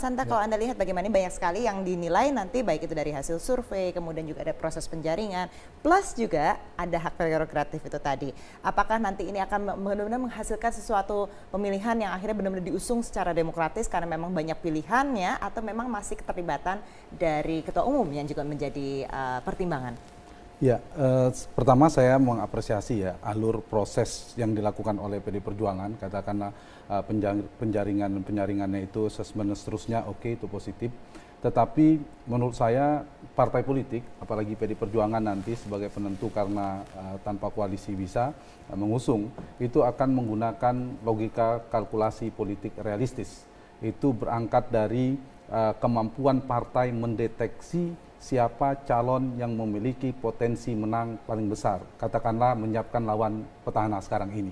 Mas Hanta, kalau Anda lihat bagaimana banyak sekali yang dinilai nanti baik itu dari hasil survei, kemudian juga ada proses penjaringan, plus juga ada hak prerogatif itu tadi. Apakah nanti ini akan benar-benar menghasilkan sesuatu pemilihan yang akhirnya benar-benar diusung secara demokratis karena memang banyak pilihannya, atau memang masih keterlibatan dari ketua umum yang juga menjadi pertimbangan? Ya, pertama saya mengapresiasi ya alur proses yang dilakukan oleh PD Perjuangan, katakanlah penjaringan dan penyaringannya itu assessment dan seterusnya, oke, itu positif. Tetapi menurut saya partai politik, apalagi PD Perjuangan nanti sebagai penentu karena tanpa koalisi bisa mengusung, itu akan menggunakan logika kalkulasi politik realistis. Itu berangkat dari kemampuan partai mendeteksi siapa calon yang memiliki potensi menang paling besar, katakanlah menyiapkan lawan petahana sekarang ini.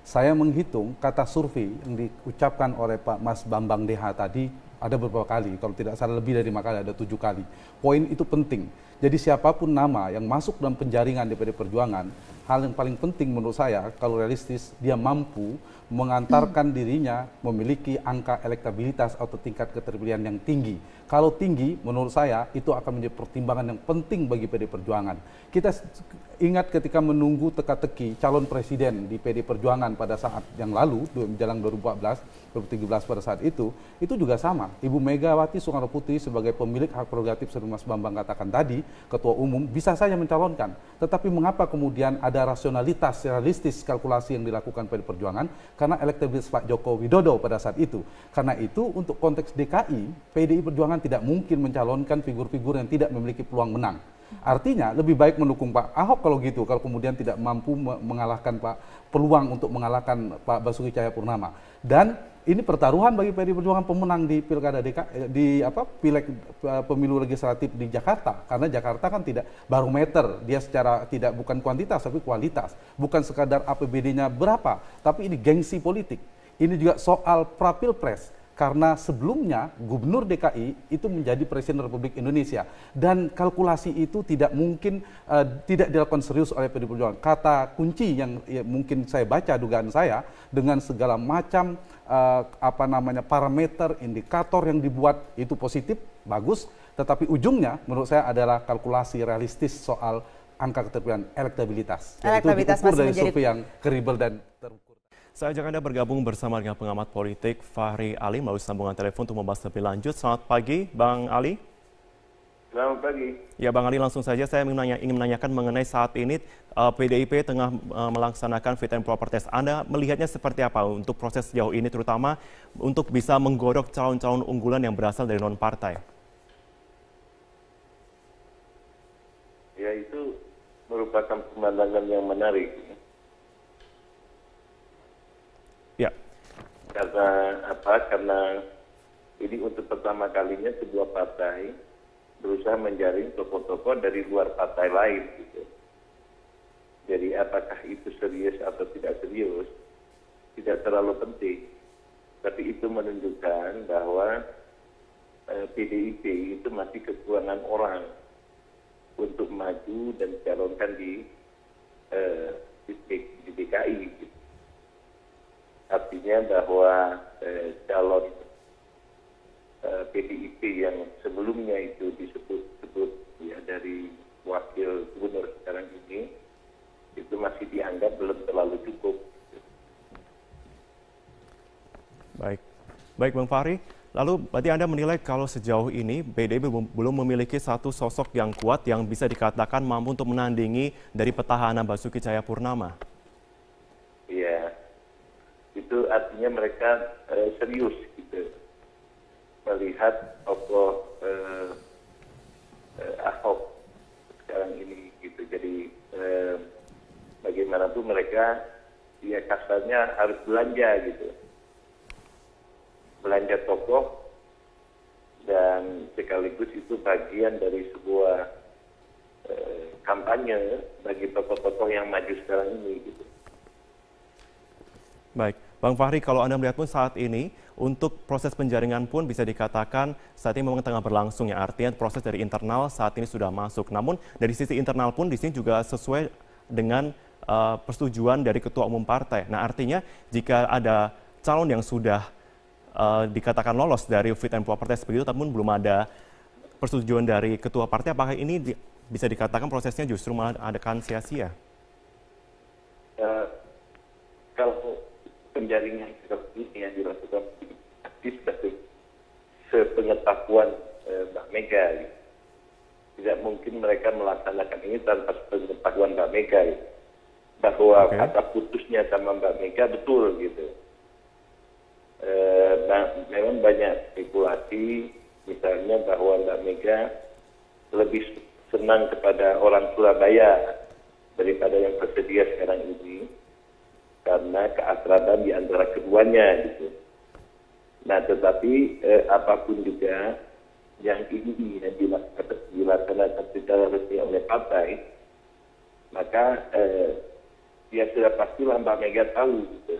Saya menghitung kata survei yang diucapkan oleh Pak Mas Bambang DH tadi ada beberapa kali, kalau tidak salah lebih dari 5 kali, ada 7 kali. Poin itu penting. Jadi siapapun nama yang masuk dalam penjaringan DPD Perjuangan, hal yang paling penting menurut saya, kalau realistis, dia mampu mengantarkan dirinya memiliki angka elektabilitas atau tingkat keterpilihan yang tinggi. Kalau tinggi, menurut saya, itu akan menjadi pertimbangan yang penting bagi PD Perjuangan. Kita ingat ketika menunggu teka-teki calon presiden di PD Perjuangan pada saat yang lalu, menjelang 2014, 2017 pada saat itu juga sama. Ibu Megawati Soekarno Putri sebagai pemilik hak prerogatif seperti Mas Bambang katakan tadi, ketua umum, bisa saja mencalonkan. Tetapi mengapa kemudian ada rasionalitas, realistis kalkulasi yang dilakukan PD Perjuangan? Karena elektabilitas Pak Joko Widodo pada saat itu. Karena itu untuk konteks DKI, PDI Perjuangan tidak mungkin mencalonkan figur-figur yang tidak memiliki peluang menang. Artinya lebih baik mendukung Pak Ahok kalau gitu, kalau kemudian tidak mampu mengalahkan peluang untuk mengalahkan Pak Basuki Cahayapurnama. Dan ini pertaruhan bagi PDI Perjuangan pemenang di pilkada pileg pemilu legislatif di Jakarta, karena Jakarta kan tidak barometer, dia secara bukan kuantitas tapi kualitas, bukan sekadar APBD-nya berapa, tapi ini gengsi politik. Ini juga soal pra-pilpres. Karena sebelumnya Gubernur DKI itu menjadi Presiden Republik Indonesia, dan kalkulasi itu tidak mungkin tidak dilakukan serius oleh PDI Perjuangan. Kata kunci yang mungkin saya baca dugaan saya dengan segala macam parameter, indikator yang dibuat itu positif, bagus, tetapi ujungnya menurut saya adalah kalkulasi realistis soal angka keterpilihan elektabilitas. Itu diukur dari survei yang kredibel dan terukur. Saya ajak Anda bergabung bersama dengan pengamat politik Fahri Ali melalui sambungan telepon untuk membahas lebih lanjut. Selamat pagi, Bang Ali. Selamat pagi. Ya, Bang Ali, langsung saja saya ingin menanyakan mengenai saat ini PDIP tengah melaksanakan fit and proper test. Anda melihatnya seperti apa untuk proses sejauh ini, terutama untuk bisa menggodok calon-calon unggulan yang berasal dari non-partai? Ya, itu merupakan pemandangan yang menarik. Ya. Karena ini untuk pertama kalinya sebuah partai berusaha menjaring tokoh-tokoh dari luar partai lain, gitu. Jadi apakah itu serius atau tidak serius tidak terlalu penting, tapi itu menunjukkan bahwa PDIP itu masih kekurangan orang untuk maju dan dicalonkan di DKI, gitu. Artinya bahwa calon PDIP yang sebelumnya itu disebut ya dari wakil gubernur sekarang ini itu masih dianggap belum terlalu cukup. Baik Bang Fahri. Lalu berarti Anda menilai kalau sejauh ini PDIP belum memiliki satu sosok yang kuat yang bisa dikatakan mampu untuk menandingi dari petahana Basuki Cahayapurnama? Iya. Itu artinya mereka serius gitu melihat tokoh Ahok sekarang ini gitu. Jadi bagaimanapun mereka ya kasarnya harus belanja gitu, belanja tokoh, dan sekaligus itu bagian dari sebuah kampanye bagi tokoh-tokoh yang maju sekarang ini gitu. Baik, Bang Fahri, kalau Anda melihat pun saat ini, untuk proses penjaringan pun bisa dikatakan saat ini memang tengah berlangsung, ya. Artinya proses dari internal saat ini sudah masuk. Namun dari sisi internal pun di sini juga sesuai dengan persetujuan dari Ketua Umum Partai. Nah, artinya jika ada calon yang sudah dikatakan lolos dari fit and proper test begitu, namun belum ada persetujuan dari ketua partai. Apakah ini bisa dikatakan prosesnya justru malah adakan sia-sia? Kalau penjaringan seperti ini yang dilakukan aktif sepengetahuan Mbak Mega, gitu. Tidak mungkin mereka melaksanakan ini tanpa pengetahuan Mbak Mega, gitu. Bahwa kata putusnya sama Mbak Mega betul gitu. Memang banyak spekulasi, misalnya bahwa Mbak Mega lebih senang kepada orang Surabaya daripada yang tersedia sekarang ini, karena keakraban di antara keduanya gitu. Nah, tetapi apapun juga yang ini dilaksanakan secara resmi oleh partai, maka ya sudah pastilah Mbak Mega tahu gitu.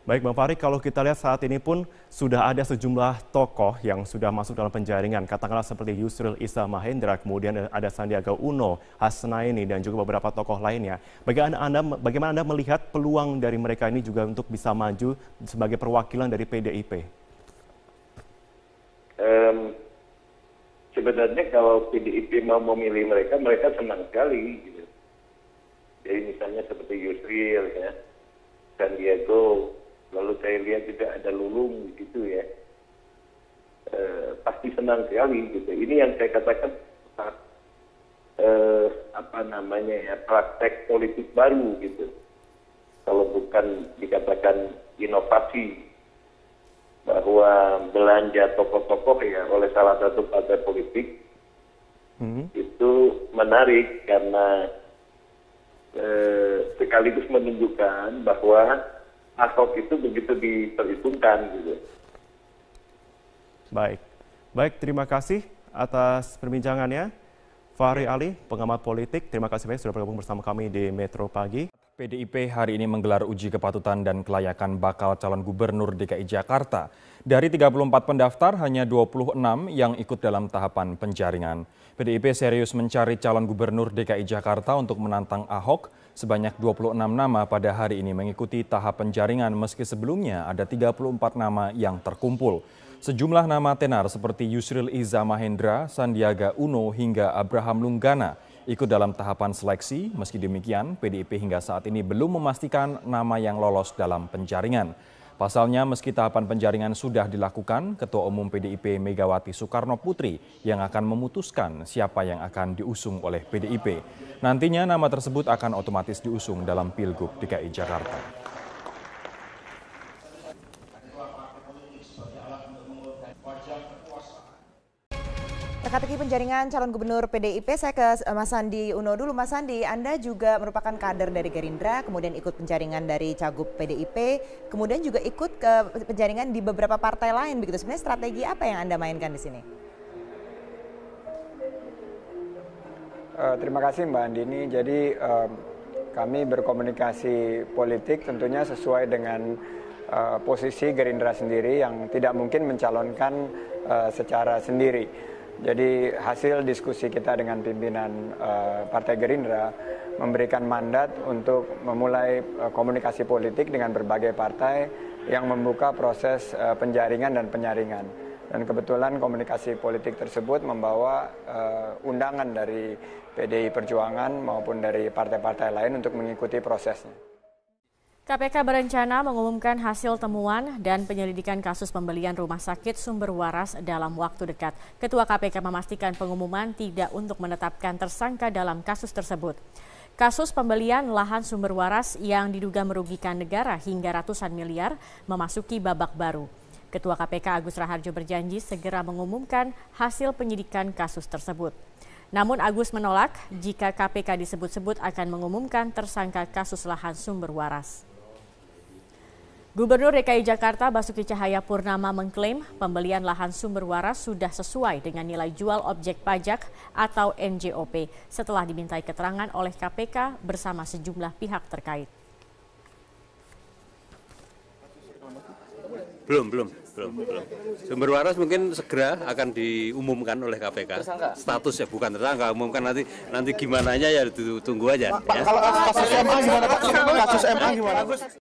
Baik Bang Fahri, kalau kita lihat saat ini pun sudah ada sejumlah tokoh yang sudah masuk dalam penjaringan, katakanlah seperti Yusril Iza Mahendra, kemudian ada Sandiaga Uno, Hasnaini, dan juga beberapa tokoh lainnya. Bagaimana Anda melihat peluang dari mereka ini juga untuk bisa maju sebagai perwakilan dari PDIP? Sebenarnya kalau PDIP mau memilih mereka, mereka senang sekali. Gitu. Jadi misalnya seperti Yusril, ya, Sandiago, lalu saya lihat juga ada Lulung gitu ya, pasti senang sekali gitu. Ini yang saya katakan praktek politik baru gitu. Kalau bukan dikatakan inovasi, bahwa belanja tokoh-tokoh ya oleh salah satu partai politik itu menarik karena sekaligus menunjukkan bahwa Ahok itu begitu diperhitungkan gitu. Baik, terima kasih atas perbincangannya. Fahri Ali, pengamat politik, terima kasih banyak sudah bergabung bersama kami di Metro Pagi. PDIP hari ini menggelar uji kepatutan dan kelayakan bakal calon gubernur DKI Jakarta. Dari 34 pendaftar, hanya 26 yang ikut dalam tahapan penjaringan. PDIP serius mencari calon gubernur DKI Jakarta untuk menantang Ahok. Sebanyak 26 nama pada hari ini mengikuti tahap penjaringan meski sebelumnya ada 34 nama yang terkumpul. Sejumlah nama tenar seperti Yusril Iza Mahendra, Sandiaga Uno hingga Abraham Lunggana ikut dalam tahapan seleksi. Meski demikian, PDIP hingga saat ini belum memastikan nama yang lolos dalam penjaringan. Pasalnya, meski tahapan penjaringan sudah dilakukan, Ketua Umum PDIP Megawati Soekarno Putri yang akan memutuskan siapa yang akan diusung oleh PDIP. Nantinya nama tersebut akan otomatis diusung dalam Pilgub DKI Jakarta. Teka-teki penjaringan calon gubernur PDIP, saya ke Mas Sandi Uno dulu. Mas Sandi, Anda juga merupakan kader dari Gerindra, kemudian ikut penjaringan dari Cagup PDIP, kemudian juga ikut ke penjaringan di beberapa partai lain. Begitu, sebenarnya strategi apa yang Anda mainkan di sini? Terima kasih Mbak Andini. Jadi kami berkomunikasi politik tentunya sesuai dengan posisi Gerindra sendiri yang tidak mungkin mencalonkan secara sendiri. Jadi hasil diskusi kita dengan pimpinan Partai Gerindra memberikan mandat untuk memulai komunikasi politik dengan berbagai partai yang membuka proses penjaringan dan penyaringan. Dan kebetulan komunikasi politik tersebut membawa undangan dari PDI Perjuangan maupun dari partai-partai lain untuk mengikuti prosesnya. KPK berencana mengumumkan hasil temuan dan penyelidikan kasus pembelian rumah sakit Sumber Waras dalam waktu dekat. Ketua KPK memastikan pengumuman tidak untuk menetapkan tersangka dalam kasus tersebut. Kasus pembelian lahan Sumber Waras yang diduga merugikan negara hingga ratusan miliar memasuki babak baru. Ketua KPK Agus Raharjo berjanji segera mengumumkan hasil penyidikan kasus tersebut. Namun Agus menolak jika KPK disebut-sebut akan mengumumkan tersangka kasus lahan Sumber Waras. Gubernur DKI Jakarta Basuki Cahayapurnama mengklaim pembelian lahan Sumber Waras sudah sesuai dengan nilai jual objek pajak atau NJOP setelah dimintai keterangan oleh KPK bersama sejumlah pihak terkait. Belum. Sumber Waras mungkin segera akan diumumkan oleh KPK. Status ya, bukan tersangka, umumkan nanti gimana ya ditunggu aja. Pak, kalau kasus MA gimana Pak? Kasus MA gimana?